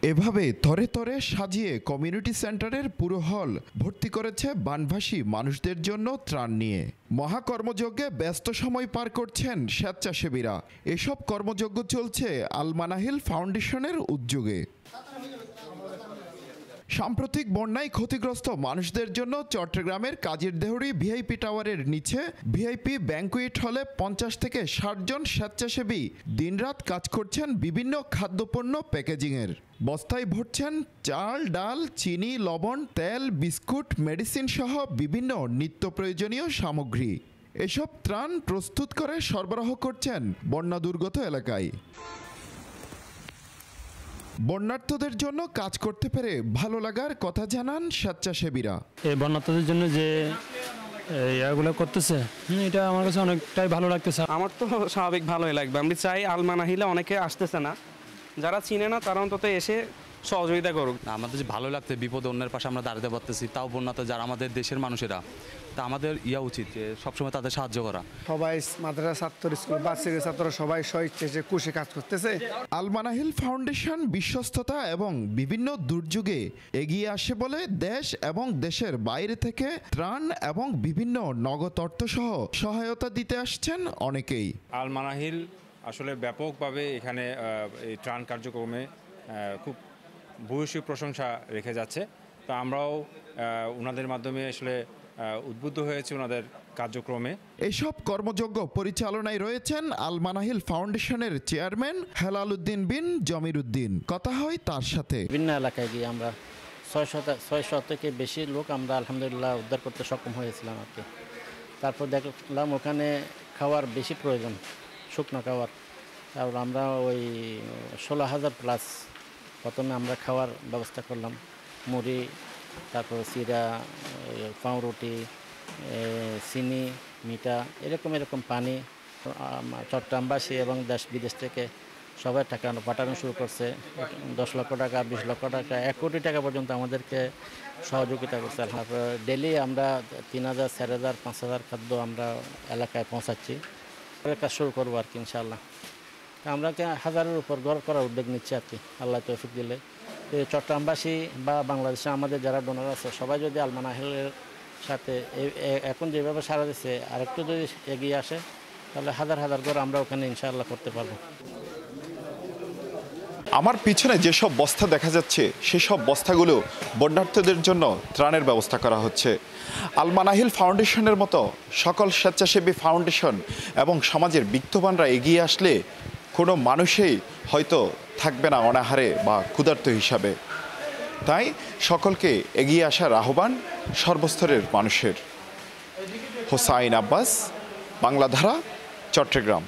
এভাবে তরে তরে সাজিয়ে কমিউনিটি সেন্টারের পুরো হল ভর্তি করেছে বানভাসী মানুষদের জন্য ত্রাণ নিয়ে। মহাকর্মযজ্ঞে ব্যস্ত সময় পার করছেন স্বেচ্ছাসেবীরা। এসব কর্মযজ্ঞ চলছে আল মানাহিল ফাউন্ডেশনের উদ্যোগে। সাম্প্রতিক বন্যায় ক্ষতিগ্রস্ত মানুষদের জন্য চট্টগ্রামের কাজীর দেহরি ভিআইপি টাওয়ারের নিচে ভিআইপি ব্যাংকুয়েট হলে 50 থেকে 60 জন স্বেচ্ছাসেবী দিনরাত কাজ করছেন বিভিন্ন খাদ্যপণ্য প্যাকেজিংয়ের। বস্তায় ভরছেন চাল, ডাল, চিনি, লবণ, তেল, বিস্কুট, মেডিসিন সহ বিভিন্ন নিত্য প্রয়োজনীয় সামগ্রী। এসব ত্রাণ প্রস্তুত করে সরবরাহ করছেন বন্যা দুর্গত এলাকায়। বন্যার্থদের জন্য কাজ করতে পেরে ভালো লাগার কথা জানান স্বেচ্ছাসেবীরা। এই বন্যার্থদের জন্য যে ইয়াগুলো করতেছে, এটা আমার কাছে অনেকটাই ভালো লাগতেছে। আমার তো স্বাভাবিক ভালোই লাগবে। আমি চাই আল মানাহিলে অনেকে আসতেছে না, যারা চিনে না তারা অন্তত এসে সহযোগিতা করুক। আমাদের যে ভালো লাগছে, বিপদ অন্যের পাশে আমরা দাঁড়াতে পারতেছি, তাও বন্যাতে যারা আমাদের দেশের মানুষেরা, তা আমাদের উচিত যে সবসময় তাদের সাহায্য করা। সবাই মাদ্রাসা ছাত্র, স্কুল বাচ্চাদের ছাত্র সবাই স্বেচ্ছায় খুশি কাজ করতেছে। আল মানাহিল ফাউন্ডেশন বিশ্বস্ততা এবং বিভিন্ন দুর্যোগে এগিয়ে আসে বলে দেশ এবং দেশের বাইরে থেকে ত্রাণ এবং বিভিন্ন নগদ অর্থ সহ সহায়তা দিতে আসছেন অনেকেই। আল মানাহিল আসলে ব্যাপকভাবে এখানে এই ত্রাণ কার্যক্রমে খুব ভূয়সী প্রশংসা রেখে যাচ্ছে। তো আমরাও ওনাদের মাধ্যমে আসলে উদ্বুদ্ধ হয়েছে ওনাদের কার্যক্রমে। এসব কর্মযজ্ঞ পরিচালনায় রয়েছেন আল মানাহিল ফাউন্ডেশনের চেয়ারম্যান হেলাল উদ্দিন বিন জমির উদ্দিন। কথা হয় তার সাথে। বিভিন্ন এলাকায় গিয়ে আমরা 600 থেকে বেশি লোক আমরা আলহামদুলিল্লাহ উদ্ধার করতে সক্ষম হয়েছিলাম আর কি। তারপর দেখলাম ওখানে খাওয়ার বেশি প্রয়োজন, শুকনো খাওয়ার। তারপর আমরা ওই 16,000 প্লাস প্রথমে আমরা খাওয়ার ব্যবস্থা করলাম। মুড়ি, তারপর চিরা, পাউরুটি, চিনি, মিঠা, এরকম পানি। চট্টগ্রামবাসী এবং দেশ বিদেশ থেকে সবাই টাকা পাঠানো শুরু করছে। 10 লক্ষ টাকা, 20 লক্ষ টাকা, 1 কোটি টাকা পর্যন্ত আমাদেরকে সহযোগিতা করছে। তারপর ডেলি আমরা 3,000, 4,000, 5,000 খাদ্য আমরা এলাকায় পৌঁছাচ্ছি। কাজ শুরু করবো আর কি ইনশাআল্লাহ। আমরা 1000-এর উপর ঘর করার উদ্যোগ নিচ্ছি আর কি, আল্লাহ তৌফিক দিলে। চট্টগ্রামবাসী বা বাংলাদেশে আমাদের যারা ডোনার আছে সবাই যদি আল মানাহিলের সাথে এখন যেভাবে সারা দিচ্ছে আরেকটু যদি এগিয়ে আসে তাহলে হাজার হাজার ঘর আমরা ওখানে ইনশাআল্লাহ করতে পারবো। আমার পিছনে যেসব বস্তা দেখা যাচ্ছে সেসব বস্তাগুলো বন্যার্থদের জন্য ত্রাণের ব্যবস্থা করা হচ্ছে। আল মানাহিল ফাউন্ডেশনের মতো সকল স্বেচ্ছাসেবী ফাউন্ডেশন এবং সমাজের বিত্তবানরা এগিয়ে আসলে কোনো মানুষই হয়তো থাকবে না অনাহারে বা ক্ষুধার্ত হিসাবে। তাই সকলকে এগিয়ে আসার আহ্বান সর্বস্তরের মানুষের। হোসাইন আব্বাস, বাংলাধারা, চট্টগ্রাম।